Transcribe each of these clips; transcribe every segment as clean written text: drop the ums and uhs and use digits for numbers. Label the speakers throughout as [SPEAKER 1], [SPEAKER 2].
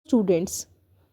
[SPEAKER 1] Students,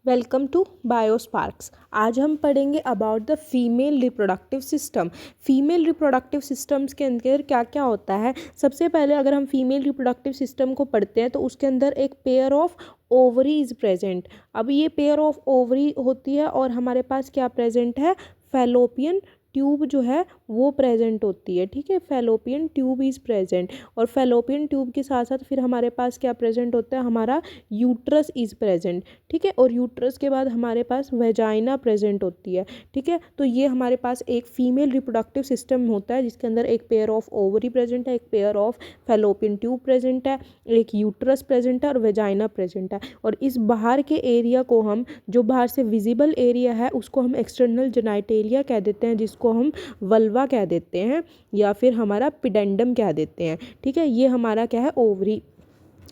[SPEAKER 1] welcome to बायोस्पार्क्स। आज हम पढ़ेंगे about the female reproductive system. Female reproductive systems के अंदर क्या क्या होता है। सबसे पहले अगर हम फीमेल रिप्रोडक्टिव सिस्टम को पढ़ते हैं तो उसके अंदर एक pair of ovary is present. अब ये पेयर ऑफ ओवरी होती है और हमारे पास क्या प्रेजेंट है, फैलोपियन ट्यूब जो है वो प्रेजेंट होती है। ठीक है, फैलोपियन ट्यूब इज़ प्रेजेंट। और फैलोपियन ट्यूब के साथ साथ फिर हमारे पास क्या प्रेजेंट होता है, हमारा यूट्रस इज़ प्रेजेंट। ठीक है, और यूट्रस के बाद हमारे पास वेजाइना प्रेजेंट होती है। ठीक है, तो ये हमारे पास एक फीमेल रिप्रोडक्टिव सिस्टम होता है जिसके अंदर एक पेयर ऑफ ओवरी प्रेजेंट है, एक pair of fallopian tube present है, एक यूट्रस प्रेजेंट है और वेजाइना प्रेजेंट है। और इस बाहर के एरिया को हम, जो बाहर से विजिबल एरिया है, उसको हम एक्सटर्नल जेनाइटेलिया कह देते हैं, जिसको हम वल्वा कह देते हैं या फिर हमारा पिडेंडम कह देते हैं। ठीक है, ये हमारा क्या है, ओवरी,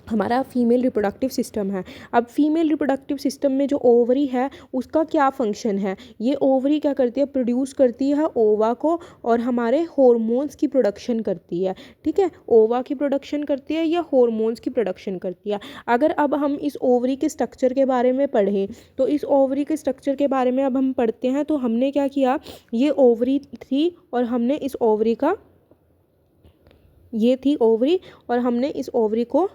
[SPEAKER 1] हमारा फीमेल रिप्रोडक्टिव सिस्टम है। अब फीमेल रिप्रोडक्टिव सिस्टम में जो ओवरी है उसका क्या फंक्शन है, ये ओवरी क्या करती है, प्रोड्यूस करती है ओवा को और हमारे हॉर्मोन्स की प्रोडक्शन करती है। ठीक है, ओवा की प्रोडक्शन करती है या हॉर्मोन्स की प्रोडक्शन करती है। अगर अब हम इस ओवरी के स्ट्रक्चर के बारे में पढ़ें तो इस ओवरी के स्ट्रक्चर के बारे में अब हम पढ़ते हैं तो हमने क्या किया, ये ओवरी थी और हमने इस ओवरी का, ये थी ओवरी और हमने इस ओवरी को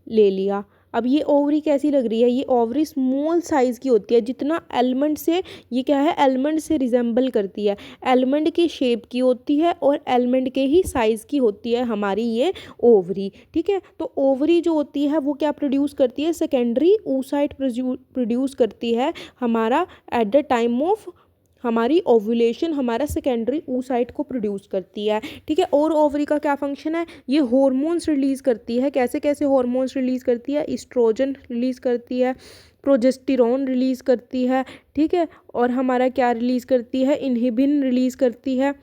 [SPEAKER 1] ले लिया। अब ये ओवरी कैसी लग रही है, ये ओवरी स्मॉल साइज़ की होती है, जितना एलमंड से, ये क्या है, एलमंड से रिजेंबल करती है, एलमंड की शेप की होती है और एलमंड के ही साइज़ की होती है हमारी ये ओवरी। ठीक है, तो ओवरी जो होती है वो क्या प्रोड्यूस करती है, सेकेंडरी oocyte प्रोड्यूस करती है हमारा एट द टाइम ऑफ हमारी ओव्यूलेशन, हमारा सेकेंडरी oocyte को प्रोड्यूस करती है। ठीक है, और ओवरी का क्या फंक्शन है, ये हॉर्मोन्स रिलीज़ करती है। कैसे कैसे हॉर्मोन्स रिलीज़ करती है, इस्ट्रोजन रिलीज़ करती है, प्रोजेस्टेरॉन रिलीज़ करती है। ठीक है, और हमारा क्या रिलीज़ करती है, इनहिबिन रिलीज़ करती है,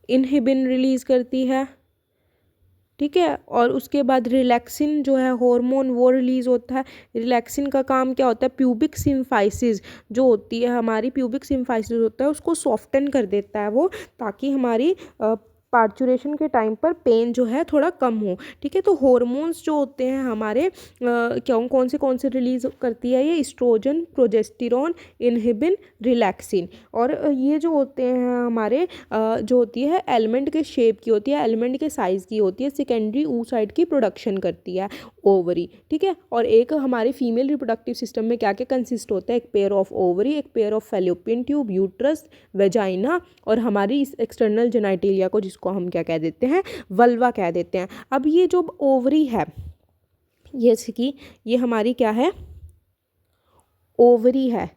[SPEAKER 1] इनहिबिन रिलीज़ करती है। ठीक है, और उसके बाद रिलैक्सिन जो है हार्मोन वो रिलीज़ होता है। रिलैक्सिन का काम क्या होता है, प्यूबिक सिम्फाइसिस जो होती है हमारी, प्यूबिक सिम्फाइसिस होता है उसको सॉफ्टन कर देता है वो, ताकि हमारी पार्चुरेशन के टाइम पर पेन जो है थोड़ा कम हो। ठीक है, तो हार्मोन्स जो होते हैं हमारे कौन से रिलीज़ करती है, ये इस्ट्रोजन, प्रोजेस्टेरॉन, इनहिबिन, रिलैक्सिन। और ये जो होते हैं हमारे जो होती है एलिमेंट के शेप की होती है, एलिमेंट के साइज़ की होती है, सेकेंडरी oocyte की प्रोडक्शन करती है ओवरी। ठीक है, और एक हमारे फीमेल रिप्रोडक्टिव सिस्टम में क्या क्या कंसिस्ट होता है, एक पेयर ऑफ ओवरी, एक pair of fallopian tube, uterus, vagina और हमारी इस एक्सटर्नल जेनाइटेलिया को, जिसको हम क्या कह देते हैं, वल्वा कह देते हैं। अब ये जो ओवरी है, जैसे कि ये हमारी क्या है, ओवरी है,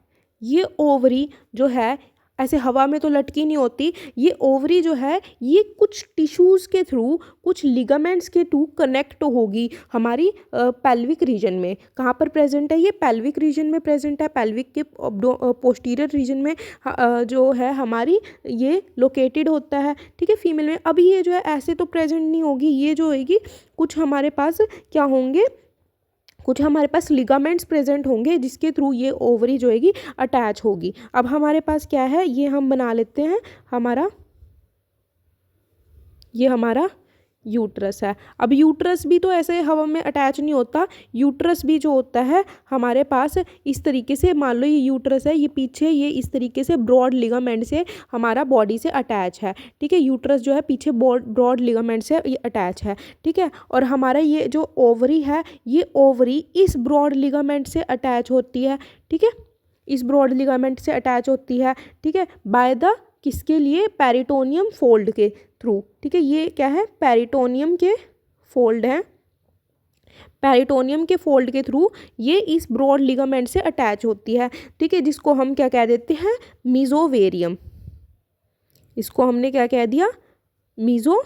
[SPEAKER 1] ये ओवरी जो है ऐसे हवा में तो लटकी नहीं होती, ये ओवरी जो है ये कुछ टिश्यूज़ के थ्रू, कुछ लिगामेंट्स के थ्रू कनेक्ट होगी हमारी पेल्विक रीजन में। कहाँ पर प्रेजेंट है, ये पेल्विक रीजन में प्रेजेंट है, पेल्विक के पोस्टीरियर रीजन में जो है हमारी ये लोकेटेड होता है। ठीक है, फीमेल में। अब ये जो है ऐसे तो प्रेजेंट नहीं होगी, ये जो होगी कुछ हमारे पास क्या होंगे, कुछ हमारे पास लिगामेंट्स प्रेजेंट होंगे जिसके थ्रू ये ओवरी जो है अटैच होगी। अब हमारे पास क्या है, ये हम बना लेते हैं हमारा, ये हमारा यूट्रस है। अब यूट्रस भी तो ऐसे हवा में अटैच नहीं होता, यूट्रस भी जो होता है हमारे पास इस तरीके से, मान लो ये यूट्रस है, ये पीछे ये इस तरीके से ब्रॉड लिगामेंट से हमारा बॉडी से अटैच है। ठीक है, यूट्रस जो है पीछे ब्रॉड लिगामेंट से ये अटैच है। ठीक है, और हमारा ये जो ओवरी है, ये ओवरी इस ब्रॉड लिगामेंट से अटैच होती है। ठीक है, इस ब्रॉड लिगामेंट से अटैच होती है। ठीक है, बाय द किसके लिए, पेरिटोनियम फोल्ड के थ्रू। ठीक है, ये क्या है, पेरिटोनियम के फोल्ड हैं, पेरिटोनियम के फोल्ड के थ्रू ये इस ब्रॉड लिगामेंट से अटैच होती है। ठीक है, जिसको हम क्या कह देते हैं, मीजोवेरियम। इसको हमने क्या कह दिया, मीजोवेरियम।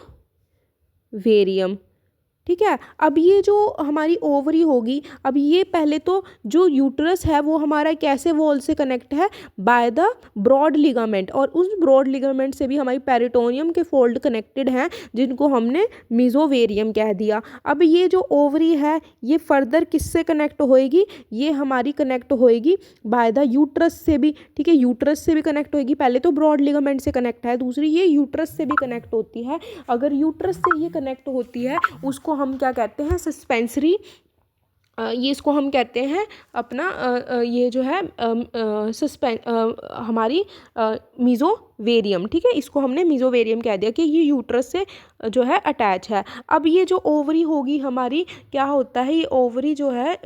[SPEAKER 1] ठीक है, अब ये जो हमारी ओवरी होगी, अब ये पहले तो जो यूट्रस है वो हमारा कैसे वॉल से कनेक्ट है, बाय द ब्रॉड लिगामेंट, और उस ब्रॉड लिगामेंट से भी हमारी पेरिटोनियम के फोल्ड कनेक्टेड हैं जिनको हमने मीजोवेरियम कह दिया। अब ये जो ओवरी है ये फर्दर किससे कनेक्ट होएगी, ये हमारी कनेक्ट होएगी बाय द यूट्रस से भी। ठीक है, यूट्रस से भी कनेक्ट होएगी, पहले तो ब्रॉड लिगामेंट से कनेक्ट है, दूसरी ये यूट्रस से भी कनेक्ट होती है। अगर यूट्रस से ये कनेक्ट होती है उसको हम क्या कहते हैं, सस्पेंसरी ये इसको हम कहते हैं अपना ये जो है हमारी मीज़ोवेरियम, ठीक है, इसको हमने मीज़ोवेरियम कह दिया कि ये यूट्रस से जो है अटैच है। अब ये जो ओवरी होगी हमारी, क्या होता है ये ओवरी जो है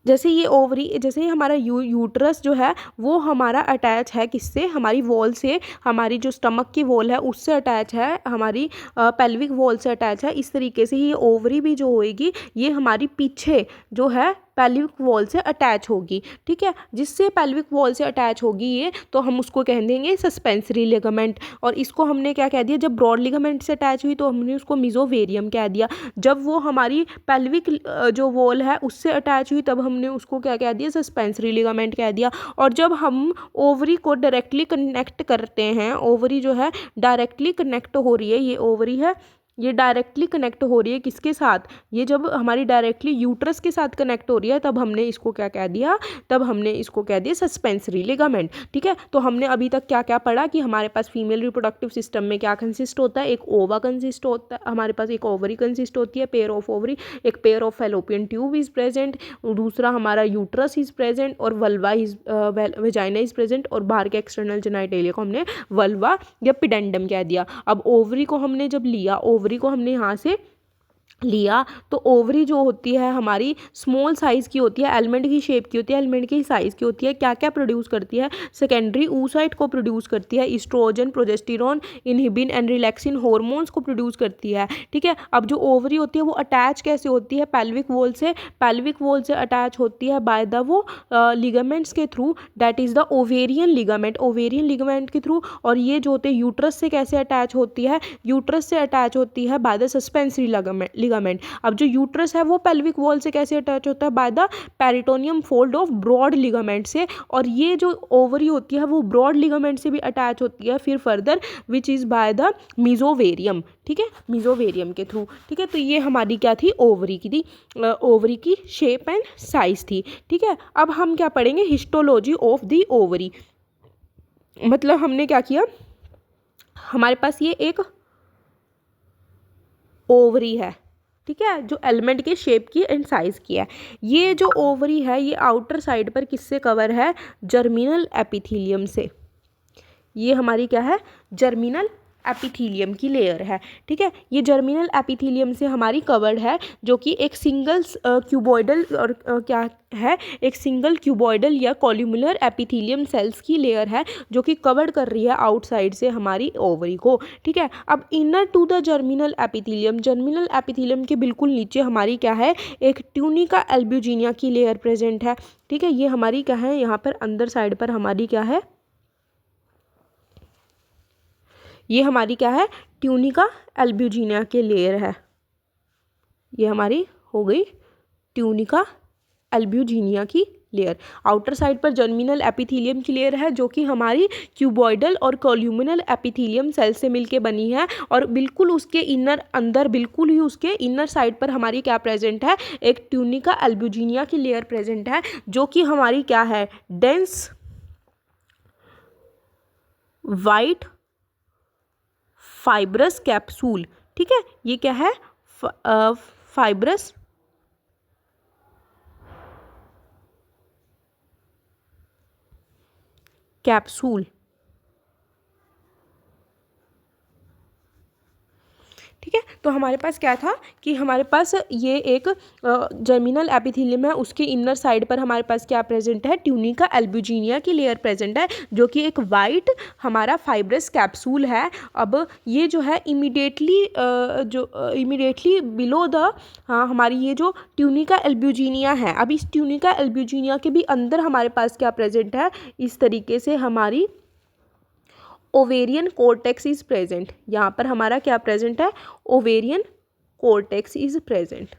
[SPEAKER 1] जैसे ये ओवरी, जैसे ही हमारा यूट्रस जो है वो हमारा अटैच है किससे, हमारी वॉल से, हमारी जो स्टमक की वॉल है उससे अटैच है, हमारी पेल्विक वॉल से अटैच है। इस तरीके से ये ओवरी भी जो होएगी ये हमारी पीछे जो है पेल्विक वॉल से अटैच होगी, ठीक है। जिससे पेल्विक वॉल से अटैच होगी ये, तो हम उसको कह देंगे सस्पेंसरी लिगामेंट। और इसको हमने क्या कह दिया, जब ब्रॉड लिगामेंट से अटैच हुई तो हमने उसको मीज़ोवेरियम कह दिया। जब वो हमारी पेल्विक जो वॉल है उससे अटैच हुई तब हमने उसको क्या कह दिया, सस्पेंसरी लिगामेंट कह दिया। और जब हम ओवरी को डायरेक्टली कनेक्ट करते हैं, ओवरी जो है डायरेक्टली कनेक्ट हो रही है, ये ओवरी है, ये डायरेक्टली कनेक्ट हो रही है किसके साथ, ये जब हमारी डायरेक्टली यूट्रस के साथ कनेक्ट हो रही है तब हमने इसको क्या कह दिया, तब हमने इसको कह दिया सस्पेंसरी लिगामेंट, ठीक है। तो हमने अभी तक क्या क्या पढ़ा कि हमारे पास फीमेल रिप्रोडक्टिव सिस्टम में क्या कंसिस्ट होता है, एक ओवा कंसिस्ट होता है, हमारे पास एक ओवरी कंसिस्ट होती है, पेयर ऑफ ओवरी, एक pair of fallopian tube is present, दूसरा हमारा यूट्रस इज प्रेजेंट और vulva is vagina is present, और बाहर के एक्सटर्नल जेनिटलिया को हमने वल्वा या पिडेंडम कह दिया। अब ओवरी को हमने जब लिया, ओवरी को हमने यहाँ से लिया, तो ओवरी जो होती है हमारी स्मॉल साइज़ की होती है, एलिमेंट की शेप की होती है, एलिमेंट की साइज़ की होती है। क्या क्या प्रोड्यूस करती है, सेकेंडरी oocyte को प्रोड्यूस करती है, oestrogen, progesterone, inhibin and relaxin hormones को प्रोड्यूस करती है, ठीक है। अब जो ओवरी होती है वो अटैच कैसे होती है, पेल्विक वॉल से, पेल्विक वॉल से अटैच होती है बाय द वो लिगामेंट्स के through, that is the ovarian ligament, ovarian ligament के थ्रू। और ये जो होते हैं यूट्रस से कैसे अटैच होती है, यूट्रस से अटैच होती है बाय द सस्पेंसरी लिगामेंट। अब जो यूट्रस है वो पेल्विक वॉल से कैसे अटैच होता है, by the peritoneum fold of broad ligament से। और ये जो ओवरी होती है वो ब्रॉड लिगामेंट से भी अटैच होती है फिर further, which is by the mesovarium, ठीक है, मीज़ोवेरियम के थ्रू, ठीक है। तो ये हमारी क्या थी, ओवरी की थी, ओवरी की शेप एंड साइज थी, ठीक है। अब हम क्या पढ़ेंगे, हिस्टोलॉजी ऑफ द ओवरी। मतलब हमने क्या किया, हमारे पास ये एक ओवरी है, ठीक है, जो एलिमेंट के शेप की एंड साइज की है। ये जो ओवरी है ये आउटर साइड पर किससे कवर है, जर्मिनल एपिथेलियम से। ये हमारी क्या है, जर्मिनल एपिथेलियम की लेयर है, ठीक है। ये जर्मिनल एपिथेलियम से हमारी कवर्ड है, जो कि एक सिंगल क्यूबॉइडल और क्या है, एक सिंगल क्यूबॉइडल या कॉल्यूमुलर एपिथेलियम सेल्स की लेयर है जो कि कवर्ड कर रही है आउटसाइड से हमारी ओवरी को, ठीक है। अब inner to the germinal epithelium, germinal epithelium के बिल्कुल नीचे हमारी क्या है, एक ट्यूनिका एल्ब्यूजिनिया की लेयर प्रेजेंट है, ठीक है। ये हमारी क्या है, यहाँ पर अंदर साइड पर हमारी क्या है, ये हमारी क्या है, ट्यूनिका एल्ब्यूजिनिया के लेयर है। ये हमारी हो गई ट्यूनिका एल्ब्यूजिनिया की लेयर। आउटर साइड पर जर्मिनल एपिथेलियम की लेयर है जो कि हमारी क्यूबॉइडल और कॉल्यूमिनल एपिथेलियम सेल से मिलके बनी है। और बिल्कुल उसके इनर अंदर, बिल्कुल ही उसके इनर साइड पर हमारी क्या प्रेजेंट है, एक ट्यूनिका एल्ब्यूजिनिया की लेयर प्रेजेंट है जो कि हमारी क्या है, डेंस वाइट फाइब्रस कैप्सूल, ठीक है। ये क्या है, फाइब्रस कैप्सूल, ठीक है। तो हमारे पास क्या था कि हमारे पास ये एक जर्मिनल एपिथेलियम है, उसके इनर साइड पर हमारे पास क्या प्रेजेंट है, ट्यूनिका एल्ब्यूजिनिया की लेयर प्रेजेंट है जो कि एक वाइट हमारा फाइब्रस कैप्सूल है। अब ये जो है इमीडिएटली बिलो द, हाँ, हमारी ये जो ट्यूनिका एल्ब्यूजिनिया है, अब इस ट्यूनिका एल्ब्यूजिनिया के भी अंदर हमारे पास क्या प्रेजेंट है, इस तरीके से हमारी ओवेरियन कोर्टेक्स इज प्रेजेंट। यहाँ पर हमारा क्या प्रेजेंट है, ओवेरियन कोर्टेक्स इज प्रेजेंट।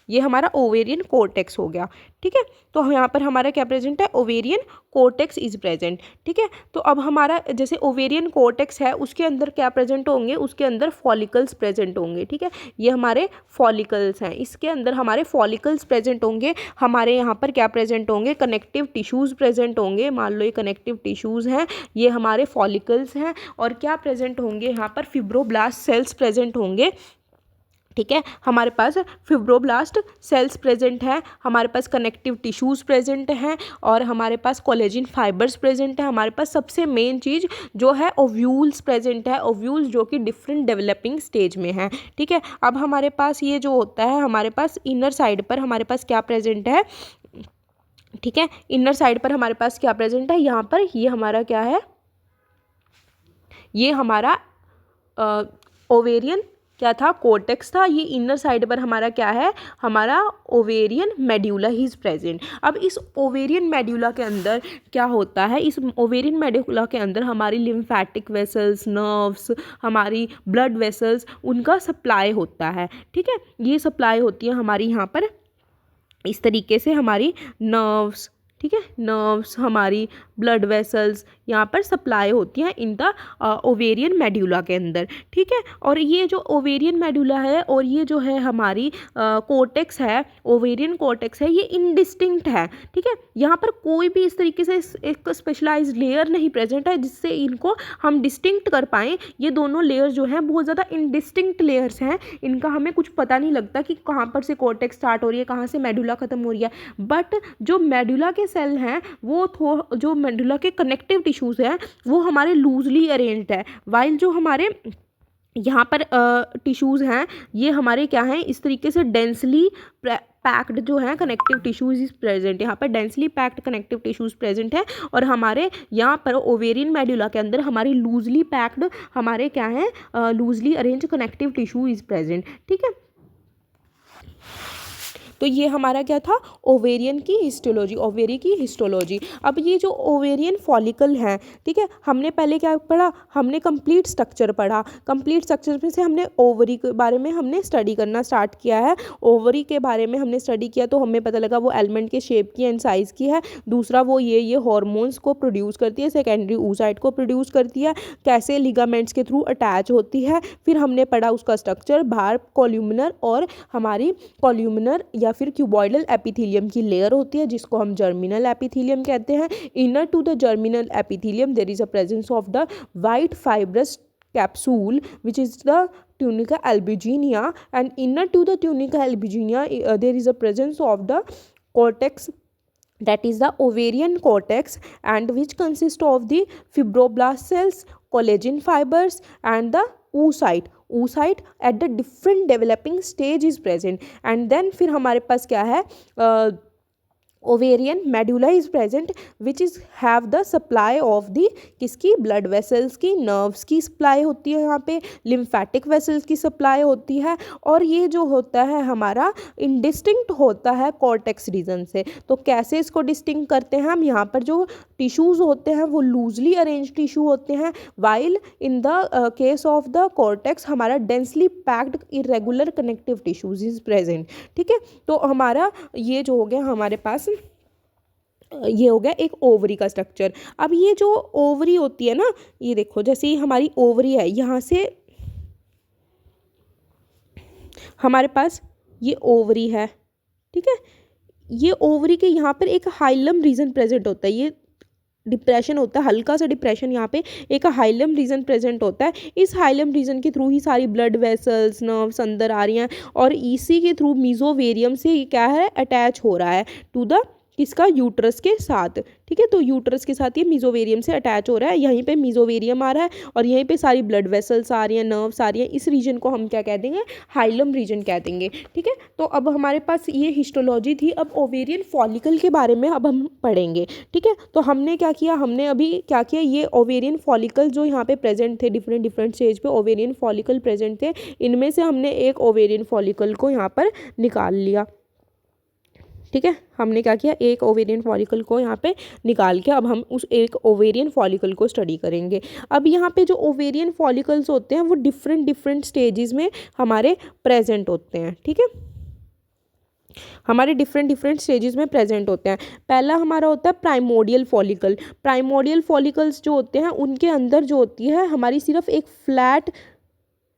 [SPEAKER 1] ये हमारा ओवेरियन कोर्टेक्स हो गया, ठीक है। तो यहाँ पर हमारा क्या प्रेजेंट है, ओवेरियन कोर्टेक्स इज प्रेजेंट, ठीक है। तो अब हमारा जैसे ओवेरियन कोर्टेक्स है उसके अंदर क्या प्रेजेंट होंगे, उसके अंदर फॉलिकल्स प्रेजेंट होंगे, ठीक है। ये हमारे फॉलिकल्स हैं, इसके अंदर हमारे फॉलिकल्स प्रेजेंट होंगे। हमारे यहाँ पर क्या प्रेजेंट होंगे, कनेक्टिव टिश्यूज़ प्रेजेंट होंगे। मान लो ये कनेक्टिव टिश्यूज़ हैं, ये हमारे फॉलिकल्स हैं। और क्या प्रेजेंट होंगे यहाँ पर, फिब्रोब्लास्ट सेल्स प्रेजेंट होंगे, ठीक है। हमारे पास फिब्रोब्लास्ट सेल्स प्रेजेंट है, हमारे पास कनेक्टिव टिश्यूज़ प्रेजेंट हैं और हमारे पास कोलेजन फाइबर्स प्रेजेंट है। हमारे पास सबसे मेन चीज़ जो है ओव्यूल्स प्रेजेंट है, ओव्यूल्स जो कि डिफरेंट डेवलपिंग स्टेज में है। ठीक है। अब हमारे पास ये जो होता है, हमारे पास इनर साइड पर हमारे पास क्या प्रेजेंट है, ठीक है, इनर साइड पर हमारे पास क्या प्रेजेंट है, यहाँ पर ये हमारा क्या है, ये हमारा ओवेरियन क्या था, कोर्टेक्स था। ये इनर साइड पर हमारा क्या है, हमारा ovarian medulla he is present. अब इस ओवेरियन मेड्यूला के अंदर क्या होता है, इस ओवेरियन मेड्यूला के अंदर हमारी लिम्फेटिक वेसल्स, नर्व्स, हमारी ब्लड वेसल्स, उनका सप्लाई होता है। ठीक है, ये सप्लाई होती है हमारी यहाँ पर इस तरीके से, हमारी नर्व्स, ठीक है, नर्व्स, हमारी ब्लड वेसल्स यहाँ पर सप्लाई होती हैं इन द ओवेरियन मेड्यूला के अंदर। ठीक है। और ये जो ओवेरियन मेड्यूला है और ये जो है हमारी कोर्टेक्स है, ओवेरियन कोर्टेक्स है, ये इनडिस्टिंक्ट है। ठीक है, यहाँ पर कोई भी इस तरीके से एक स्पेशलाइज्ड लेयर नहीं प्रेजेंट है जिससे इनको हम डिस्टिंक्ट कर पाएँ। ये दोनों लेयर्स जो हैं बहुत ज़्यादा इनडिस्टिंक्ट लेयर्स हैं, इनका हमें कुछ पता नहीं लगता कि कहाँ पर से कोर्टेक्स स्टार्ट हो रही है, कहाँ से मेडुला खत्म हो रही है। बट जो मेडुला के सेल हैं वो जो मेडुला के कनेक्टिव टिश्यूज़ हैं वो हमारे लूजली अरेंज्ड है, वाइल जो हमारे यहाँ पर टिश्यूज़ हैं ये हमारे क्या हैं, इस तरीके से डेंसली पैक्ड जो है कनेक्टिव टिश्यूज़ इज प्रेजेंट। यहाँ पर densely packed connective tissues present है और हमारे यहाँ पर ओवेरियन मेडुला के अंदर हमारी लूजली पैक्ड हमारे क्या है, loosely arrange connective tissue is present. ठीक है, तो ये हमारा क्या था, ओवेरियन की हिस्टोलॉजी, ओवेरी की हिस्टोलॉजी। अब ये जो ओवेरियन फॉलिकल है, ठीक है, हमने पहले क्या पढ़ा, हमने कंप्लीट स्ट्रक्चर पढ़ा। कंप्लीट स्ट्रक्चर में से हमने ओवरी के बारे में हमने स्टडी करना स्टार्ट किया है। ओवरी के बारे में हमने स्टडी किया तो हमें पता लगा वो एलिमेंट के शेप की एंड साइज़ की है। दूसरा वो ये हॉर्मोन्स को प्रोड्यूस करती है, सेकेंडरी oocyte को प्रोड्यूस करती है, कैसे लिगामेंट्स के थ्रू अटैच होती है। फिर हमने पढ़ा उसका स्ट्रक्चर, बाहर कॉल्यूमिनर और हमारी कॉल्यूमिनर या फिर क्यूबॉइडल एपिथेलियम की लेयर होती है जिसको हम जर्मिनल एपिथेलियम कहते हैं। Inner to the germinal epithelium there is a presence of the white fibrous capsule which is the tunica albuginea, and inner to the tunica albuginea there is a presence of the cortex, that is the ovarian cortex, and which consists of the fibroblast cells, collagen fibers and the oocyte at the different developing stage is present। and then फिर हमारे पास क्या है, ovarian medulla is present which is have the supply of the किसकी, blood vessels की, nerves की supply होती है, यहाँ पे लिम्फेटिक वेसल्स की सप्लाई होती है। और ये जो होता है हमारा इनडिस्टिंक्ट होता है कॉर्टेक्स रीजन से। तो कैसे इसको डिस्टिंक्ट करते हैं हम, यहाँ पर जो टिश्यूज़ होते हैं वो लूजली अरेंज टिश्यू होते हैं, while in the case of the cortex हमारा densely packed irregular connective tissues is present. ठीक है, तो हमारा ये जो हो गया हमारे पास, ये हो गया एक ओवरी का स्ट्रक्चर। अब ये जो ओवरी होती है ना, ये देखो जैसे ही हमारी ओवरी है, यहाँ से हमारे पास ये ओवरी है। ठीक है, ये ओवरी के यहाँ पर एक हाइलम रीजन प्रेजेंट होता है, ये डिप्रेशन होता है, हल्का सा डिप्रेशन, यहाँ पे एक हाइलम रीजन प्रेजेंट होता है। इस हाइलम रीजन के थ्रू ही सारी ब्लड वेसल्स, नर्व्स अंदर आ रही हैं और इसी के थ्रू मीजोवेरियम से ये क्या है, अटैच हो रहा है टू द किसका, यूट्रस के साथ। ठीक है, तो यूट्रस के साथ ये मीजोवेरियम से अटैच हो रहा है, यहीं पे मीजोवेरियम आ रहा है और यहीं पे सारी ब्लड वेसल्स आ रही हैं, नर्व्स आ रही हैं। इस रीजन को हम क्या कह देंगे, हाइलम रीजन कह देंगे। ठीक है, तो अब हमारे पास ये हिस्टोलॉजी थी। अब ओवेरियन फॉलिकल के बारे में अब हम पढ़ेंगे। ठीक है, तो हमने क्या किया, हमने अभी क्या किया, ये ओवेरियन फॉलिकल जो यहाँ पे प्रेजेंट थे, डिफरेंट स्टेज पे ओवेरियन फॉलिकल प्रेजेंट थे, इनमें से हमने एक ओवेरियन फॉलिकल को यहाँ पर निकाल लिया। ठीक है, हमने क्या किया, एक ओवेरियन फॉलिकल को यहाँ पे निकाल के अब हम उस एक ओवेरियन फॉलिकल को स्टडी करेंगे। अब यहाँ पे जो ओवेरियन फॉलिकल्स होते हैं वो डिफरेंट स्टेजेस में हमारे प्रेजेंट होते हैं। ठीक है, हमारे डिफरेंट स्टेजेस में प्रेजेंट होते हैं। पहला हमारा होता है प्राइमोडियल फॉलिकल। प्राइमोडियल फॉलिकल्स जो होते हैं उनके अंदर जो होती है हमारी सिर्फ एक फ्लैट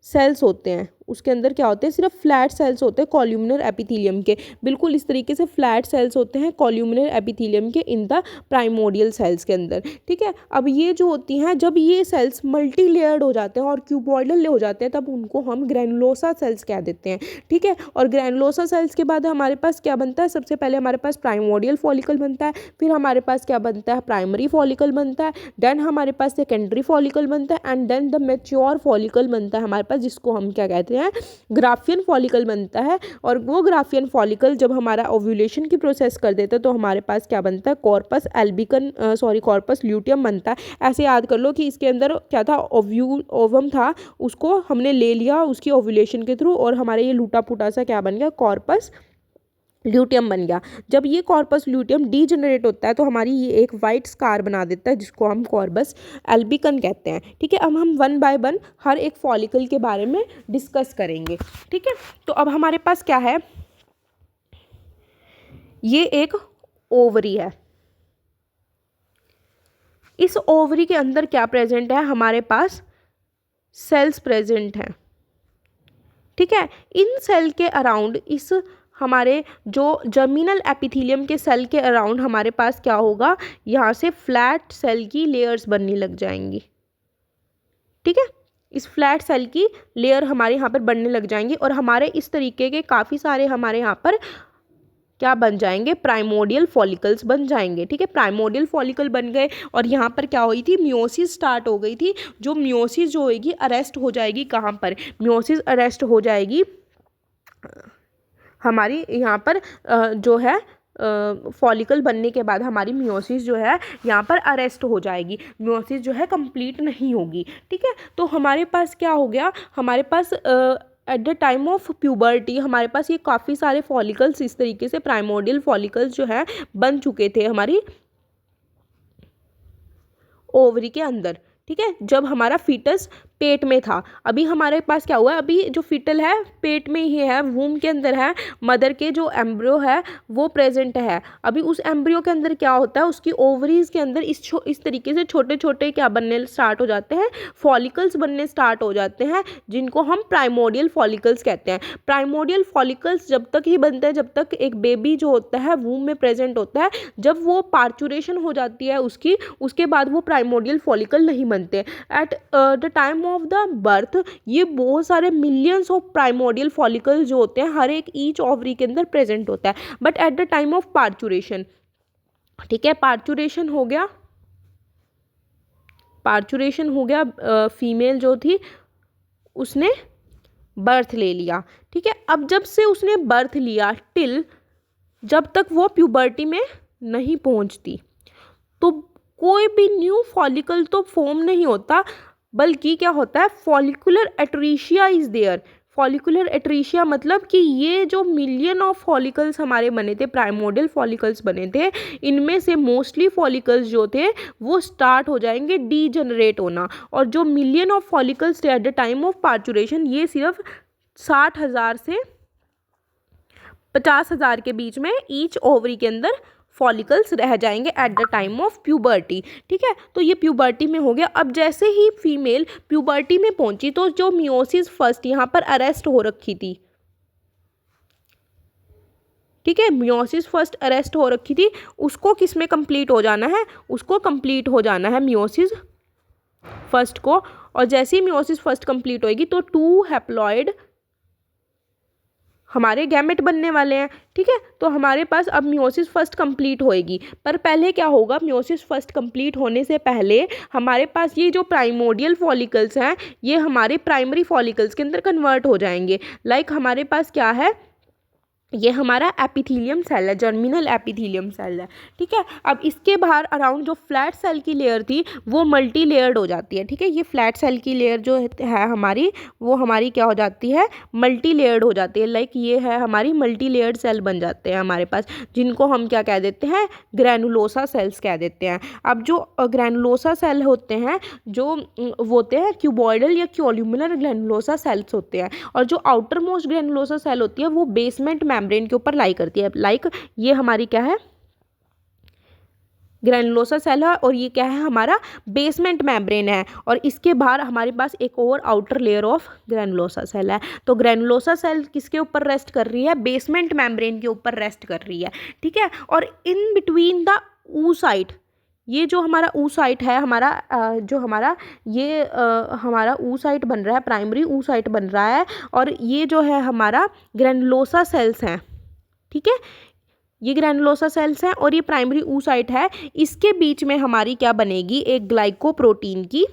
[SPEAKER 1] सेल्स होते हैं, उसके अंदर क्या होते हैं, सिर्फ फ्लैट सेल्स होते हैं कॉल्यूमिनर एपिथेलियम के, बिल्कुल इस तरीके से फ्लैट सेल्स होते हैं कॉल्यूमिनर एपिथेलियम के इन द प्राइमोडियल सेल्स के अंदर। ठीक है, अब ये जो होती हैं, जब ये सेल्स मल्टी लेयर्ड हो जाते हैं और क्यूबॉइडल हो जाते हैं, तब उनको हम ग्रैनुलोसा सेल्स कह देते हैं। ठीक है, और ग्रैनुलोसा सेल्स के बाद हमारे पास क्या बनता है, सबसे पहले हमारे पास प्राइमोडियल फॉलिकल बनता है, फिर हमारे पास क्या बनता है, प्राइमरी फॉलिकल बनता है, देन हमारे पास सेकेंडरी फॉलिकल बनता है, and then the mature follicle बनता है हमारे पास, जिसको हम क्या कहते हैं, ग्राफियन फॉलिकल बनता है। और वो ग्राफियन फॉलिकल जब हमारा ओव्यूलेशन की प्रोसेस कर देता है तो हमारे पास क्या बनता है, कॉर्पस एल्बिकन कॉर्पस ल्यूटियम बनता है। ऐसे याद कर लो कि इसके अंदर क्या था, ओवम था, उसको हमने ले लिया उसकी ओव्यूलेशन के थ्रू, और हमारे ये लूटा पुटा सा क्या बन गया, कॉर्पस ल्यूटियम बन गया। जब ये कॉर्पस ल्यूटियम डीजनरेट होता है तो हमारी ये एक वाइट स्कार बना देता है, जिसको हम कॉर्पस एल्बिकन कहते हैं। ठीक है, अब हम वन बाय वन हर एक फॉलिकल के बारे में डिस्कस करेंगे। ठीक है, तो अब हमारे पास क्या है, ये एक ओवरी है। इस ओवरी के अंदर क्या प्रेजेंट है, हमारे पास सेल्स प्रेजेंट हैं। ठीक है, इन सेल के अराउंड, इस हमारे जो जर्मिनल एपिथेलियम के सेल के अराउंड हमारे पास क्या होगा, यहाँ से फ्लैट सेल की लेयर्स बनने लग जाएंगी। ठीक है, इस फ्लैट सेल की लेयर हमारे यहाँ पर बनने लग जाएंगी, और हमारे इस तरीके के काफ़ी सारे हमारे यहाँ पर क्या बन जाएंगे, प्राइमोडियल फॉलिकल्स बन जाएंगे। ठीक है, प्राइमोडियल फॉलिकल बन गए, और यहाँ पर क्या हुई थी, मियोसिस स्टार्ट हो गई थी। जो मियोसिस जो होगी अरेस्ट हो जाएगी, कहाँ पर, मियोसिस अरेस्ट हो जाएगी हमारी यहाँ पर जो है फॉलिकल बनने के बाद हमारी मियोसिस जो है यहाँ पर अरेस्ट हो जाएगी, मियोसिस जो है कंप्लीट नहीं होगी। ठीक है, तो हमारे पास क्या हो गया, हमारे पास at the time of puberty हमारे पास ये काफ़ी सारे फॉलिकल्स इस तरीके से प्राइमोडियल फॉलिकल्स जो है बन चुके थे हमारी ओवरी के अंदर। ठीक है, जब हमारा फीटस पेट में था। अभी हमारे पास क्या हुआ है, अभी जो फीटल है पेट में ही है, वूम के अंदर है, मदर के जो एम्ब्रियो है वो प्रेजेंट है। अभी उस एम्ब्रियो के अंदर क्या होता है, उसकी ओवरीज के अंदर इस तरीके से छोटे छोटे क्या बनने स्टार्ट हो जाते हैं, फॉलिकल्स बनने स्टार्ट हो जाते हैं, जिनको हम प्राइमोडियल फॉलिकल्स कहते हैं। प्राइमोडियल फॉलिकल्स जब तक ही बनते हैं जब तक एक बेबी जो होता है वूम में प्रेजेंट होता है। जब वो पार्चुरेशन हो जाती है उसकी, उसके बाद वो प्राइमोडियल फॉलिकल नहीं बनते। Eight the time of the birth ये बहुत सारे मिलियंस ऑफ प्राइमोडियल फॉलिकल जो होते हैं हर एक ईच ओवरी के अंदर प्रेजेंट होता है। But at the time of parturition, ठीक है, पार्चुरेशन हो गया, पार्चुरेशन हो गया, फीमेल जो थी उसने बर्थ ले लिया। ठीक है, अब जब से उसने बर्थ लिया टिल जब तक वो प्यूबर्टी में नहीं पहुंचती तो कोई भी न्यू फॉलिकल तो फॉर्म नहीं होता, बल्कि क्या होता है, फॉलिकुलर एट्रीशिया इज देयर। फॉलिकुलर एट्रीशिया मतलब कि ये जो मिलियन ऑफ फॉलिकल्स हमारे बने थे, प्राइमोडियल फॉलिकल्स बने थे, इनमें से मोस्टली फॉलिकल्स जो थे वो स्टार्ट हो जाएंगे डीजनरेट होना। और जो मिलियन ऑफ फॉलिकल्स थे eight the time of parturition ये सिर्फ 60,000 से 50,000 के बीच में ईच ओवरी के अंदर फॉलिकल्स रह जाएंगे eight the time of puberty. ठीक है, तो ये प्यूबर्टी में हो गया। अब जैसे ही फीमेल प्यूबर्टी में पहुंची तो जो मियोसिस फर्स्ट यहाँ पर अरेस्ट हो रखी थी, ठीक है, मियोसिस फर्स्ट अरेस्ट हो रखी थी, उसको किस में कंप्लीट हो जाना है, उसको कंप्लीट हो जाना है मियोसिस फर्स्ट को। और जैसे ही मियोसिस फर्स्ट कंप्लीट होएगी तो 2 हैप्लॉइड हमारे गैमेट बनने वाले हैं। ठीक है, तो हमारे पास अब मियोसिस फर्स्ट कंप्लीट होएगी, पर पहले क्या होगा, मियोसिस फर्स्ट कंप्लीट होने से पहले हमारे पास ये जो प्राइमोडियल फॉलिकल्स हैं ये हमारे प्राइमरी फॉलिकल्स के अंदर कन्वर्ट हो जाएंगे। लाइक हमारे पास क्या है, ये हमारा एपिथेलियम सेल है, जर्मिनल एपिथेलियम सेल है। ठीक है, अब इसके बाहर अराउंड जो फ्लैट सेल की लेयर थी वो मल्टी लेयर्ड हो जाती है। ठीक है, ये फ्लैट सेल की लेयर जो है हमारी, वो हमारी क्या हो जाती है, मल्टी लेयर्ड हो जाती है। लाइक ये है हमारी मल्टी लेयर्ड सेल बन जाते हैं हमारे पास, जिनको हम क्या कह देते हैं, ग्रैनुलोसा सेल्स कह देते हैं। अब जो ग्रैनुलोसा सेल होते हैं जो वो होते हैं क्यूबॉइडल या क्यूल्यूमिनर ग्रैनुलोसा सेल्स होते हैं, और जो आउटर मोस्ट ग्रैनुलोसा सेल होती है वो बेसमेंट मेम्ब्रेन के ऊपर लाई करती है। लाइक ये हमारी क्या है, ग्रैनुलोसा सेल है और ये क्या है हमारा बेसमेंट मेम्ब्रेन है, और इसके बाहर हमारे पास एक और outer layer of granulosa cell है। तो ग्रैनुलोसा सेल किसके ऊपर रेस्ट कर रही है? बेसमेंट मेम्ब्रेन के ऊपर रेस्ट कर रही है, ठीक है। और इन बिटवीन द oocyte, ये जो हमारा oocyte है, हमारा जो हमारा ये हमारा oocyte बन रहा है, प्राइमरी oocyte बन रहा है, और ये जो है हमारा ग्रैनुलोसा सेल्स हैं, ठीक है। ये ग्रैनुलोसा सेल्स हैं और ये प्राइमरी oocyte है। इसके बीच में हमारी क्या बनेगी? एक ग्लाइकोप्रोटीन की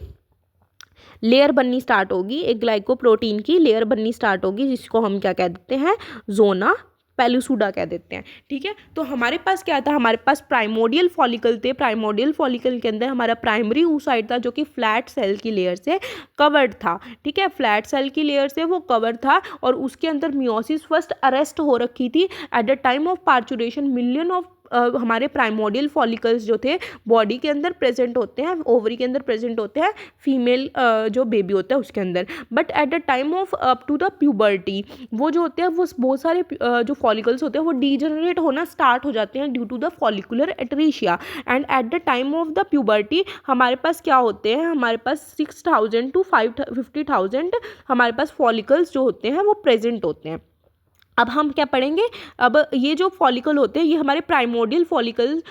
[SPEAKER 1] लेयर बननी स्टार्ट होगी, एक ग्लाइकोप्रोटीन की लेयर बननी स्टार्ट होगी, जिसको हम क्या कह देते हैं? ज़ोना पेलुसुडा कह देते हैं, ठीक है। तो हमारे पास क्या था? हमारे पास प्राइमोडियल फॉलिकल थे। प्राइमोडियल फॉलिकल के अंदर हमारा प्राइमरी oocyte था, जो कि फ्लैट सेल की लेयर से कवर्ड था, ठीक है। फ्लैट सेल की लेयर से वो कवर्ड था, और उसके अंदर मियोसिस फर्स्ट अरेस्ट हो रखी थी। Eight the time of parturition million of हमारे प्राइमोडियल फॉलिकल्स जो थे बॉडी के अंदर प्रेजेंट होते हैं, ओवरी के अंदर प्रेजेंट होते हैं, फीमेल जो बेबी होता है उसके अंदर। But at the time of up to the puberty, वो जो होते हैं वो बहुत सारे जो फॉलिकल्स होते हैं वो डीजनरेट होना स्टार्ट हो जाते हैं due to the follicular atresia. And at the time of the puberty हमारे पास क्या होते हैं? हमारे पास 6000 to 50,000 हमारे पास फॉलिकल्स जो होते हैं वो प्रेजेंट होते हैं। अब हम क्या पढ़ेंगे? अब ये जो फॉलिकल होते हैं ये हमारे प्राइमोडियल फॉलिकल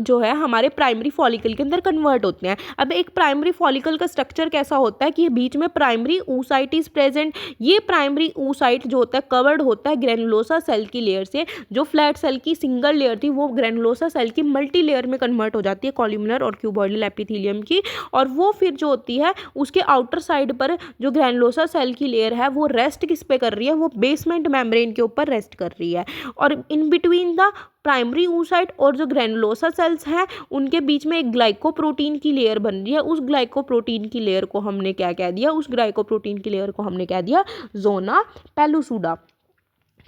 [SPEAKER 1] जो है हमारे प्राइमरी फॉलिकल के अंदर कन्वर्ट होते हैं। अब एक प्राइमरी फॉलिकल का स्ट्रक्चर कैसा होता है कि बीच में प्राइमरी oocyte इज प्रेजेंट। ये प्राइमरी oocyte जो होता है कवर्ड होता है ग्रैनुलोसा सेल की लेयर से। जो फ्लैट सेल की सिंगल लेयर थी वो ग्रैनुलोसा सेल की मल्टी लेयर में कन्वर्ट हो जाती है, कॉल्यूमिनर और क्यूबॉइडल एपिथेलियम की। और वो फिर जो होती है उसके आउटर साइड पर जो ग्रैनुलोसा सेल की लेयर है वो रेस्ट किस पे कर रही है? वो बेसमेंट मेम्ब्रेन के ऊपर रेस्ट कर रही है। और in between the primary oocyte और जो ग्रैनुलोसा सेल्स हैं उनके बीच में एक ग्लाइकोप्रोटीन की लेयर बन रही है। उस ग्लाइकोप्रोटीन की लेयर को हमने क्या कह दिया? उस ग्लाइकोप्रोटीन की लेयर को हमने कह दिया ज़ोना पेलुसुडा,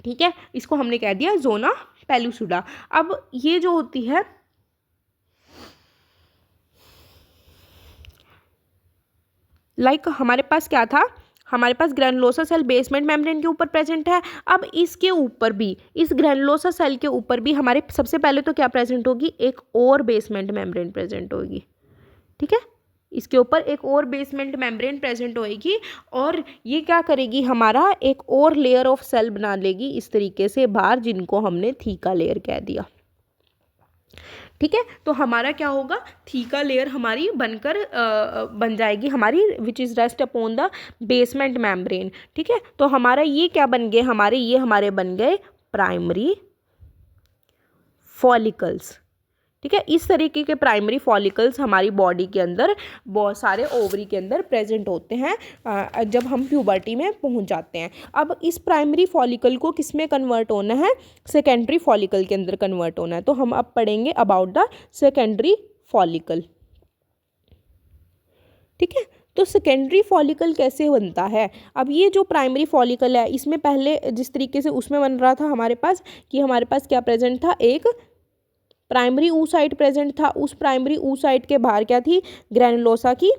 [SPEAKER 1] ठीक है। इसको हमने कह दिया ज़ोना पेलुसुडा। अब ये जो होती है हमारे पास क्या था? हमारे पास ग्रैनुलोसा सेल बेसमेंट मेम्ब्रेन के ऊपर प्रेजेंट है। अब इसके ऊपर भी, इस ग्रैनुलोसा सेल के ऊपर भी हमारे सबसे पहले तो क्या प्रेजेंट होगी? एक और बेसमेंट मेम्ब्रेन प्रेजेंट होगी, ठीक है। इसके ऊपर एक और बेसमेंट मेम्ब्रेन प्रेजेंट होएगी, और ये क्या करेगी? हमारा एक और लेयर ऑफ सेल बना लेगी इस तरीके से बाहर, जिनको हमने थीका लेयर कह दिया, ठीक है। तो हमारा क्या होगा? थीका लेयर हमारी बनकर बन जाएगी हमारी, which is rest upon the basement membrane, ठीक है। तो हमारा ये क्या बन गए? हमारे बन गए प्राइमरी फॉलिकल्स, ठीक है। इस तरीके के प्राइमरी फॉलिकल्स हमारी बॉडी के अंदर बहुत सारे ओवरी के अंदर प्रेजेंट होते हैं जब हम प्यूबर्टी में पहुंच जाते हैं। अब इस प्राइमरी फॉलिकल को किस में कन्वर्ट होना है? सेकेंडरी फॉलिकल के अंदर कन्वर्ट होना है। तो हम अब पढ़ेंगे अबाउट द सेकेंडरी फॉलिकल, ठीक है। तो सेकेंडरी फॉलिकल कैसे बनता है? अब ये जो प्राइमरी फॉलिकल है इसमें पहले जिस तरीके से उसमें बन रहा था हमारे पास कि हमारे पास क्या प्रेजेंट था? एक प्राइमरी oocyte प्रेजेंट था। उस प्राइमरी oocyte के बाहर क्या थी? ग्रैनुलोसा की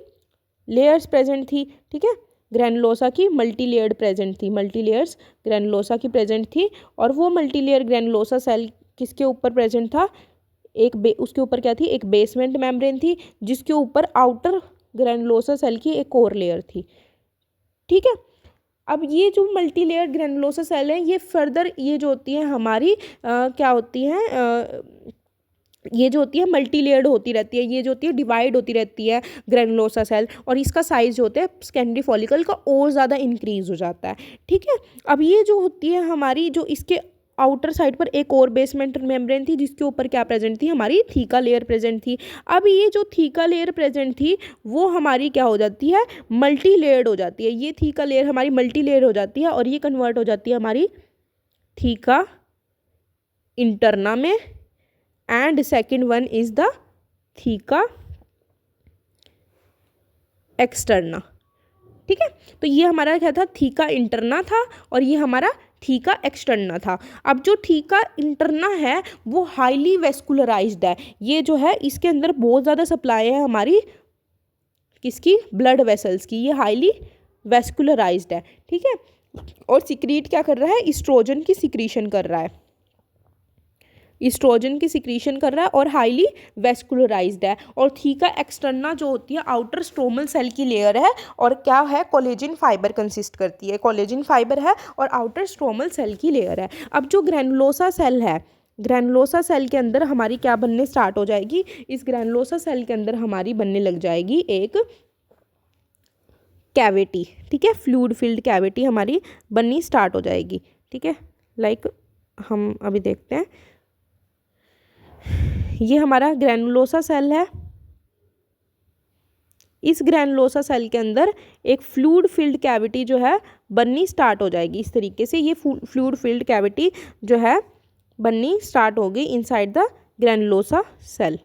[SPEAKER 1] लेयर्स प्रेजेंट थी, ठीक है। ग्रैनुलोसा की मल्टी लेयर्ड प्रेजेंट थी, मल्टी लेयर्स ग्रैनुलोसा की प्रेजेंट थी। और वो मल्टी लेयर ग्रैनुलोसा सेल किसके ऊपर प्रेजेंट था? उसके ऊपर क्या थी? एक बेसमेंट मेम्ब्रेन थी, जिसके ऊपर आउटर ग्रैनुलोसा सेल की एक और लेयर थी, ठीक है। अब ये जो मल्टी लेयर ग्रैनुलोसा सेल है ये फर्दर ये जो होती है हमारी क्या होती है? ये जो होती है मल्टी लेयर्ड होती रहती है, ये जो होती है डिवाइड होती रहती है ग्रैनुलोसा सेल, और इसका साइज जो होता है सेकेंडरी फॉलिकल का और ज़्यादा इंक्रीज हो जाता है, ठीक है। अब ये जो होती है हमारी, जो इसके आउटर साइड पर एक और बेसमेंट मेम्ब्रेन थी, जिसके ऊपर क्या प्रेजेंट थी? हमारी थीका लेयर प्रेजेंट थी। अब ये जो थीका लेयर प्रेजेंट थी वो हमारी क्या हो जाती है? मल्टी लेयर्ड हो जाती है। ये थीका लेयर हमारी मल्टी लेयर हो जाती है, और ये कन्वर्ट हो जाती है हमारी थीका इंटरना में, and second one is the theca externa, ठीक है। तो ये हमारा क्या था? थीका इंटरना था, और ये हमारा थीका एक्सटर्ना था। अब जो थीका इंटरना है वो हाईली वेस्कुलराइज्ड है। ये जो है इसके अंदर बहुत ज़्यादा सप्लाई है हमारी किसकी? ब्लड वेसल्स की। ये हाईली वेस्कुलराइज्ड है, ठीक है। और सिक्रीट क्या कर रहा है? एस्ट्रोजन की सिक्रीशन कर रहा है। ईस्ट्रोजन की सिक्रीशन कर रहा है और हाईली वेस्कुलराइज्ड है। और थीका एक्सटर्ना जो होती है आउटर स्ट्रोमल सेल की लेयर है और क्या है, कोलेजन फाइबर कंसिस्ट करती है, कोलेजन फाइबर है और आउटर स्ट्रोमल सेल की लेयर है। अब जो ग्रैनुलोसा सेल है, ग्रैनुलोसा सेल के अंदर हमारी क्या बनने स्टार्ट हो जाएगी, इस ग्रैनुलोसा सेल के अंदर हमारी बनने लग जाएगी एक कैविटी, ठीक है, फ्लूइड फिल्ड कैविटी हमारी बननी स्टार्ट हो जाएगी, ठीक है। लाइक हम अभी देखते हैं, ये हमारा ग्रैनुलोसा सेल है, इस ग्रैनुलोसा सेल के अंदर एक फ्लूइड फिल्ड कैविटी जो है बननी स्टार्ट हो जाएगी। इस तरीके से ये फ्लूइड फिल्ड कैविटी जो है बननी स्टार्ट होगी इनसाइड द ग्रैनुलोसा सेल,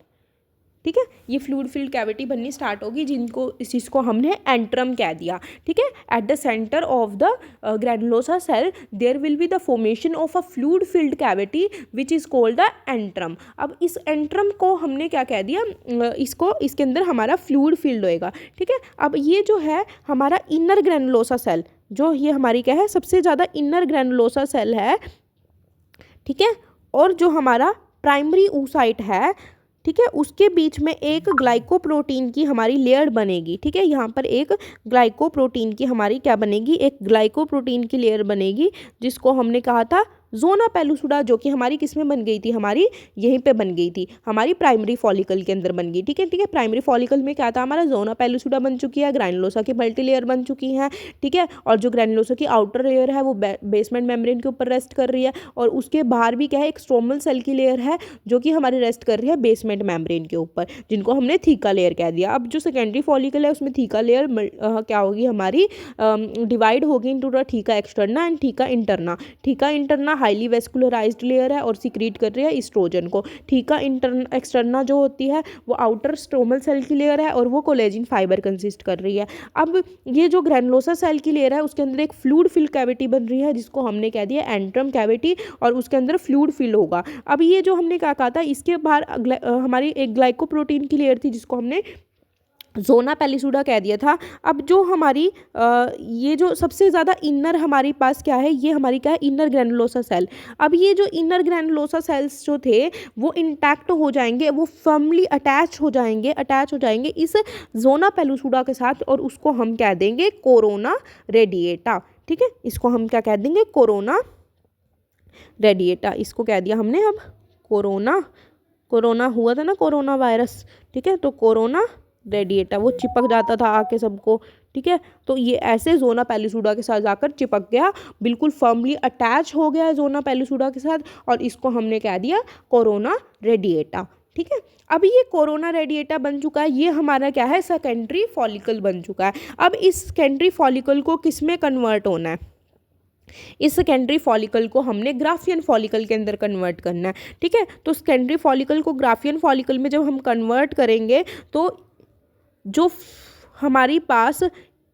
[SPEAKER 1] ठीक है। ये फ्लूइड फिल्ड कैविटी बननी स्टार्ट होगी जिसको हमने एंट्रम कह दिया, ठीक है। At the centre of the granulosa cell there will be the formation of a fluid filled cavity which is called the antrum. अब इस एंट्रम को हमने क्या कह दिया, इसके अंदर हमारा फ्लूइड फिल्ड होएगा, ठीक है। अब ये जो है हमारा इनर ग्रैनुलोसा सेल, जो ये हमारी क्या है, सबसे ज़्यादा इनर ग्रैनुलोसा सेल है, ठीक है। और जो हमारा प्राइमरी oocyte है, ठीक है, उसके बीच में एक ग्लाइकोप्रोटीन की हमारी लेयर बनेगी, ठीक है। यहाँ पर एक ग्लाइकोप्रोटीन की हमारी क्या बनेगी, एक ग्लाइकोप्रोटीन की लेयर बनेगी जिसको हमने कहा था जोना पेलुसुडा, जो कि हमारी किस में बन गई थी, हमारी यहीं पे बन गई थी, हमारी प्राइमरी फॉलिकल के अंदर बन गई, ठीक है, ठीक है। प्राइमरी फॉलिकल में क्या था, हमारा जोना पेलुसुडा बन चुकी है, ग्रैनुलोसा की मल्टी लेयर बन चुकी हैं, ठीक है। और जो ग्रैनुलोसा की आउटर लेयर है वो बेसमेंट मेम्ब्रेन के ऊपर रेस्ट कर रही है और उसके बाहर भी क्या है, एक स्ट्रोमल सेल की लेयर है जो कि हमारी रेस्ट कर रही है बेसमेंट मेम्ब्रेन के ऊपर, जिनको हमने थीका लेयर कह दिया। अब जो सेकेंडरी फॉलिकल है उसमें थीका लेयर क्या होगी, हमारी डिवाइड होगी into the theca externa and theca interna. Theca interna highly vascularised layer है और सिक्रीट कर रही है ईस्ट्रोजन को। थीका एक्सटर्ना जो होती है वो आउटर स्ट्रोमल सेल की लेयर है और वो कोलेजन फाइबर कंसिस्ट कर रही है। अब ये जो ग्रैनुलोसा सेल की लेयर है उसके अंदर एक फ्लूइड फिल्ड कैविटी बन रही है जिसको हमने कह दिया एंट्रम कैविटी और उसके अंदर फ्लूइड फिल होगा। अब ये जो हमने क्या कहा था, इसके बाहर हमारी एक ग्लाइकोप्रोटीन की लेयर थी जिसको हमने जोना पेलिसुडा कह दिया था। अब जो हमारी ये जो सबसे ज़्यादा इनर हमारे पास क्या है, ये हमारी क्या है, इनर ग्रैनुलोसा सेल। अब ये जो इनर ग्रैनुलोसा सेल्स जो थे वो इंटैक्ट हो जाएंगे, वो फर्मली अटैच हो जाएंगे इस जोना पेलिसुडा के साथ और उसको हम कह देंगे कोरोना रेडिएटा, ठीक है। इसको हम क्या कह देंगे, कोरोना रेडिएटा, इसको कह दिया हमने। अब कोरोना हुआ था ना, कोरोना वायरस, ठीक है, तो कोरोना रेडिएटा, वो चिपक जाता था आके सबको, ठीक है। तो ये ऐसे जोना पेलिसुडा के साथ जाकर चिपक गया, बिल्कुल फर्मली अटैच हो गया जोना पेलिसुडा के साथ और इसको हमने कह दिया कोरोना रेडिएटा, ठीक है। अब ये कोरोना रेडिएटा बन चुका है, ये हमारा क्या है, सेकेंडरी फॉलिकल बन चुका है। अब इस सेकेंडरी फॉलिकल को किस में कन्वर्ट होना है, इस सेकेंडरी फॉलिकल को हमने ग्राफियन फॉलिकल के अंदर कन्वर्ट करना है, ठीक है। तो सेकेंडरी फॉलिकल को ग्राफियन फॉलिकल में जब हम कन्वर्ट करेंगे तो जो हमारी पास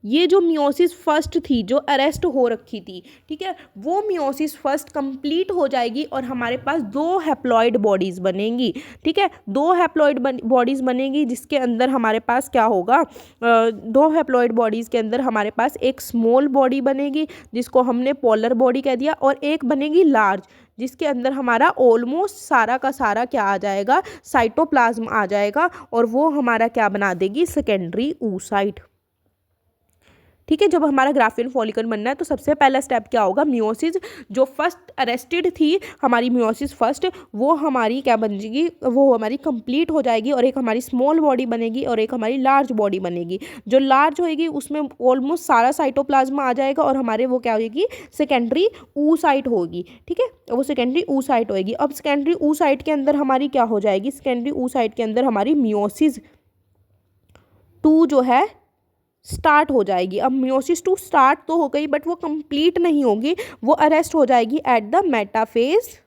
[SPEAKER 1] ये जो मियोसिस फर्स्ट थी जो अरेस्ट हो रखी थी, ठीक है, वो मियोसिस फर्स्ट कंप्लीट हो जाएगी और हमारे पास 2 हैप्लॉइड बॉडीज़ बनेंगी, ठीक है। 2 हैप्लॉइड बॉडीज़ बनेंगी जिसके अंदर हमारे पास क्या होगा, 2 हैप्लॉइड बॉडीज़ के अंदर हमारे पास एक स्मॉल बॉडी बनेगी जिसको हमने पोलर बॉडी कह दिया और एक बनेगी लार्ज जिसके अंदर हमारा ऑलमोस्ट सारा का सारा क्या आ जाएगा, साइटोप्लाज्म आ जाएगा और वो हमारा क्या बना देगी, सेकेंडरी oocyte, ठीक है। जब हमारा ग्राफियन फॉलिकल बनना है तो सबसे पहला स्टेप क्या होगा, मियोसिस जो फर्स्ट अरेस्टेड थी हमारी मियोसिस फर्स्ट, वो हमारी क्या बनेगी, वो हमारी कंप्लीट हो जाएगी और एक हमारी स्मॉल बॉडी बनेगी और एक हमारी लार्ज बॉडी बनेगी। जो लार्ज होएगी उसमें ऑलमोस्ट सारा साइटोप्लाज्म आ जाएगा और हमारे वो क्या होगी, सेकेंडरी oocyte होगी, ठीक है, वो सेकेंडरी oocyte होएगी। अब सेकेंडरी oocyte के अंदर हमारी क्या हो जाएगी, सेकेंडरी oocyte के अंदर हमारी मियोसिस 2 जो है स्टार्ट हो जाएगी। अब मियोसिस 2 स्टार्ट तो हो गई बट वो कंप्लीट नहीं होगी, वो अरेस्ट हो जाएगी एट द मेटाफेज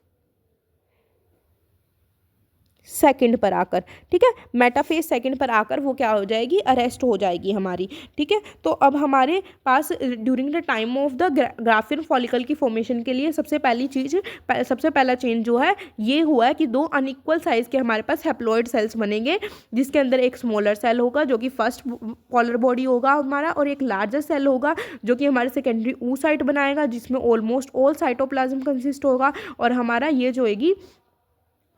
[SPEAKER 1] सेकंड पर आकर, ठीक है। मेटाफेज सेकंड पर आकर वो क्या हो जाएगी, अरेस्ट हो जाएगी हमारी, ठीक है। तो अब हमारे पास during the time of the Graafian follicle की फॉर्मेशन के लिए सबसे पहला चेंज जो है ये हुआ है कि 2 अनइक्वल साइज़ के हमारे पास हैप्लॉइड सेल्स बनेंगे जिसके अंदर एक स्मॉलर सेल होगा जो कि फर्स्ट पोलर बॉडी होगा हमारा और एक लार्जर सेल होगा जो कि हमारे सेकेंडरी oocyte बनाएगा जिसमें ऑलमोस्ट ऑल साइटोप्लाज्म कंसिस्ट होगा और हमारा ये जो होगी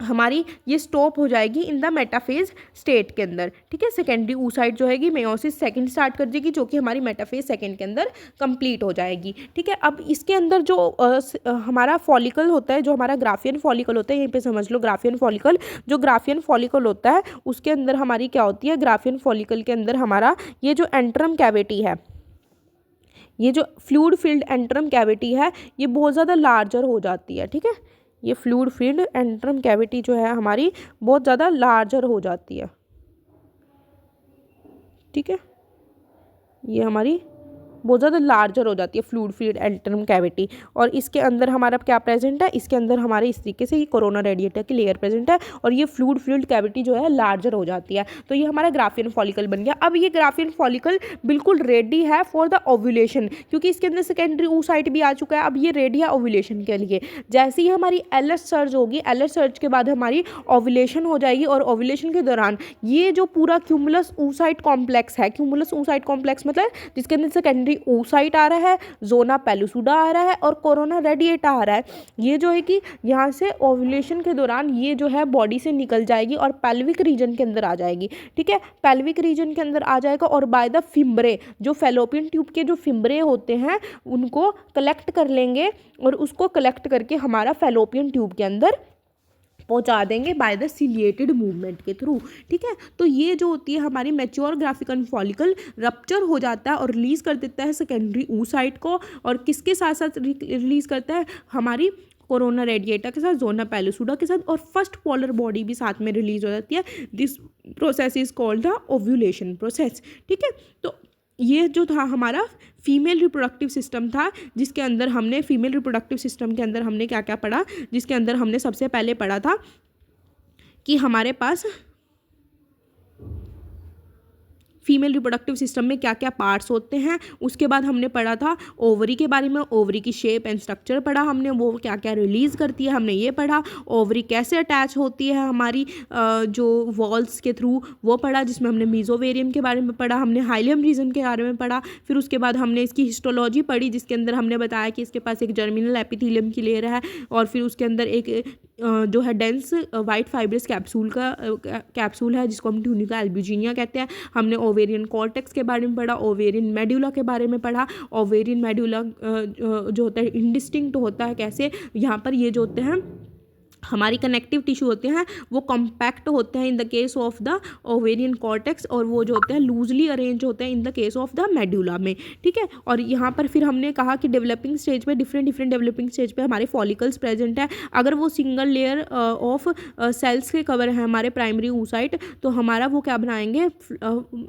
[SPEAKER 1] हमारी ये स्टॉप हो जाएगी इन द मेटाफेज स्टेट के अंदर, ठीक है। सेकेंडरी oocyte जो हैगी मेयोसिस सेकंड स्टार्ट कर देगी, जो कि हमारी मेटाफेज सेकंड के अंदर कंप्लीट हो जाएगी, ठीक है। अब इसके अंदर जो हमारा फॉलिकल होता है, जो हमारा ग्राफियन फॉलिकल होता है, यहीं पे समझ लो ग्राफियन फॉलिकल, जो ग्राफियन फॉलिकल होता है उसके अंदर हमारी क्या होती है, ग्राफियन फॉलिकल के अंदर हमारा ये जो एंट्रम कैविटी है, ये जो फ्लूइड फिल्ड एंट्रम कैविटी है, ये बहुत ज़्यादा लार्जर हो जाती है, ठीक है। ये फ्लूइड फिल्ड एंट्रम कैविटी जो है हमारी बहुत ज़्यादा लार्जर हो जाती है, ठीक है। ये हमारी बहुत ज़्यादा लार्जर हो जाती है फ्लूइड फिल्ड एंट्रम कैविटी, और इसके अंदर हमारा क्या प्रेजेंट है, इसके अंदर हमारे इस तरीके से ये कोरोना रेडिएटर की लेयर प्रेजेंट है, और ये फ्लूइड फिल्ड कैविटी जो है लार्जर हो जाती है। तो ये हमारा ग्राफियन फॉलिकल बन गया। अब ये ग्राफियन फॉलिकल बिल्कुल रेडी है फॉर द ओव्यूलेशन, क्योंकि इसके अंदर सेकेंडरी oocyte भी आ चुका है। अब ये रेडी है ओव्यूलेशन के लिए। जैसे ही हमारी एलएच सर्ज होगी, एलएच सर्ज के बाद हमारी ओव्यूलेशन हो जाएगी, और ओव्यूलेशन के दौरान ये जो पूरा क्यूमुलस oocyte कॉम्प्लेक्स है, क्यूमुलस oocyte कॉम्प्लेक्स मतलब जिसके अंदर सेकेंडरी oocyte आ रहा है, जोना पेलुसुडा आ रहा है, और कोरोना रेडिएटा आ रहा है, ये जो है कि यहाँ से ओव्यूलेशन के दौरान ये जो है बॉडी से निकल जाएगी और पेल्विक रीजन के अंदर आ जाएगी, ठीक है। पेल्विक रीजन के अंदर आ जाएगा, और बाय द फिम्ब्रे, जो फेलोपियन ट्यूब के जो फिम्ब्रे होते हैं उनको कलेक्ट कर लेंगे, और उसको कलेक्ट करके हमारा फेलोपियन ट्यूब के अंदर पहुंचा देंगे बाय द सिलिएटेड मूवमेंट के थ्रू, ठीक है। तो ये जो होती है हमारी मैच्योर ग्राफिकन फॉलिकल रप्चर हो जाता है और रिलीज कर देता है सेकेंडरी oocyte को, और किसके साथ साथ रिलीज करता है, हमारी कोरोना रेडिएटा के साथ, जोना पेलुसुडा के साथ, और फर्स्ट पोलर बॉडी भी साथ में रिलीज हो जाती है। This process is called the ovulation process, ठीक है। तो ये जो था हमारा फीमेल रिप्रोडक्टिव सिस्टम था, जिसके अंदर हमने फीमेल रिप्रोडक्टिव सिस्टम के अंदर हमने क्या क्या पढ़ा, जिसके अंदर हमने सबसे पहले पढ़ा था कि हमारे पास फीमेल रिप्रोडक्टिव सिस्टम में क्या क्या पार्ट्स होते हैं। उसके बाद हमने पढ़ा था ओवरी के बारे में, ओवरी की शेप एंड स्ट्रक्चर पढ़ा हमने, वो क्या क्या रिलीज़ करती है हमने ये पढ़ा। ओवरी कैसे अटैच होती है हमारी जो वॉल्स के थ्रू, वो पढ़ा, जिसमें हमने मीजोवेरियम के बारे में पढ़ा, हमने हाइलियम रीजन के बारे में पढ़ा। फिर उसके बाद हमने इसकी हिस्टोलॉजी पढ़ी, जिसके अंदर हमने बताया कि इसके पास एक जर्मिनल एपिथेलियम की लेयर है, और फिर उसके अंदर एक जो है डेंस वाइट फाइब्रस कैप्सूल है, जिसको हम ट्यूनिका एल्ब्यूजिनिया कहते हैं। हमने ओवेरियन कॉर्टेक्स के बारे में पढ़ा, ओवेरियन मेडुला के बारे में पढ़ा। ओवेरियन मेडुला जो होता है इंडिस्टिंक्ट होता है, कैसे यहाँ पर ये जो होते हैं हमारी कनेक्टिव टिश्यू होते हैं वो कॉम्पैक्ट होते हैं इन the case of the ovarian cortex, और वो जो होते हैं लूजली अरेंज होते हैं इन the case of the medulla में, ठीक है। और यहाँ पर फिर हमने कहा कि डेवलपिंग स्टेज पे डिफरेंट डेवलपिंग स्टेज पे हमारे फॉलिकल्स प्रेजेंट है। अगर वो सिंगल लेयर ऑफ सेल्स के कवर है हमारे प्राइमरी oocyte, तो हमारा वो क्या बनाएंगे,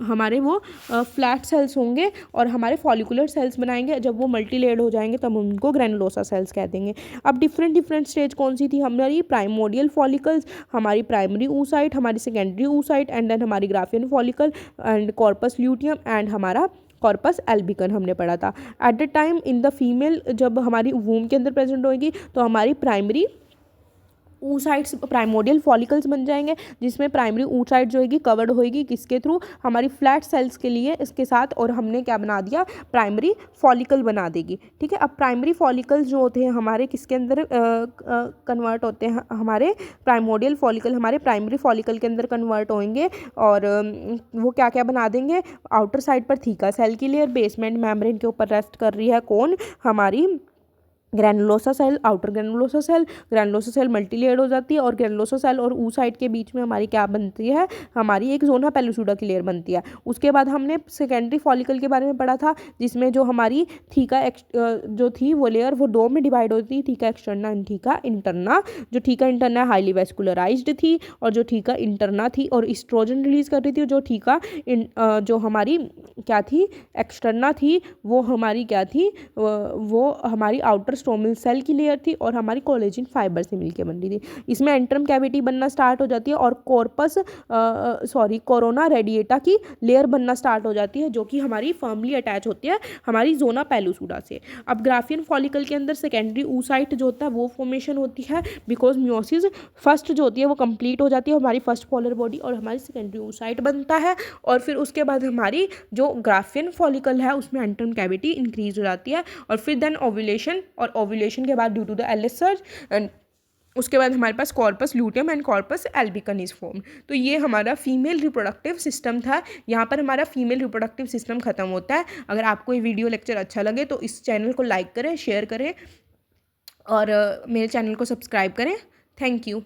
[SPEAKER 1] हमारे वो फ्लैट सेल्स होंगे, और हमारे फॉलिकुलर सेल्स बनाएंगे। जब वो मल्टी लेयर्ड हो जाएंगे तब उनको ग्रैनुलोसा सेल्स कह देंगे। अब डिफरेंट स्टेज कौन सी थी हमारी, प्राइमोडियल फॉलिकल्स, हमारी प्राइमरी oocyte, हमारी सेकेंडरी oocyte, एंड देन हमारी Graafian follicle and corpus luteum and हमारा कॉर्पस एल्बिकन हमने पढ़ा था। Eight the time in the female जब हमारी वूम के अंदर प्रेजेंट होगी तो हमारी प्राइमरी oocytes प्राइमोडियल फॉलिकल्स बन जाएंगे, जिसमें प्राइमरी oocyte जो होगी कवर्ड होगी किसके थ्रू, हमारी फ्लैट सेल्स के लिए इसके साथ, और हमने क्या बना दिया, प्राइमरी फॉलिकल बना देगी, ठीक है। अब प्राइमरी फॉलिकल्स जो होते हैं हमारे किसके अंदर कन्वर्ट होते हैं, हमारे प्राइमोडियल फॉलिकल हमारे प्राइमरी फॉलिकल के अंदर कन्वर्ट होंगे, और वो क्या क्या बना देंगे, आउटर साइड पर थीका सेल की लेयर, बेसमेंट मेम्ब्रेन के ऊपर रेस्ट कर रही है कौन, हमारी granulosa cell, outer granulosa cell multi layered हो जाती है, और ग्रैनुलोसा सेल और oocyte के बीच में हमारी क्या बनती है, हमारी एक जोना पेलुसुडा की लेयर बनती है। उसके बाद हमने सेकेंडरी फॉलिकल के बारे में पढ़ा था, जिसमें जो हमारी थीका जो थी वो लेयर वो दो में डिवाइड होती थी, theca externa and theca interna. जो थीका इंटरना हाईली वेस्कुलराइज्ड थी, और जो थीका इंटरना थी और इस्ट्रोजन रिलीज कर रही थी, जो थीका जो हमारी क्या थी एक्सटर्ना थी, वो हमारी क्या थी, वो हमारी आउटर स्टोमल सेल की लेयर थी, और हमारी कोलेजन फाइबर से मिलकर बन रही थी। इसमें एंट्रम कैविटी बनना स्टार्ट हो जाती है, और कोरोना रेडिएटा की लेयर बनना स्टार्ट हो जाती है, जो कि हमारी फर्मली अटैच होती है हमारी जोना पेलुसुडा से। अब ग्राफियन फॉलिकल के अंदर सेकेंडरी oocyte जो होता है वो फॉर्मेशन होती है, बिकॉज म्योसिस फर्स्ट जो होती है वो कंप्लीट हो जाती है, हमारी फर्स्ट पोलर बॉडी और हमारी सेकेंडरी oocyte बनता है, और फिर उसके बाद हमारी जो ग्राफियन फॉलिकल है उसमें एंट्रम कैविटी इंक्रीज हो जाती है, और फिर देन ओव्यूलेशन, और ओव्यूलेशन के बाद due to the LH surge and उसके बाद हमारे पास corpus luteum and corpus albicans form. तो ये हमारा फीमेल रिप्रोडक्टिव सिस्टम था। यहाँ पर हमारा फीमेल रिप्रोडक्टिव सिस्टम खत्म होता है। अगर आपको ये वीडियो लेक्चर अच्छा लगे तो इस चैनल को लाइक करें, शेयर करें और मेरे चैनल को सब्सक्राइब करें। Thank you.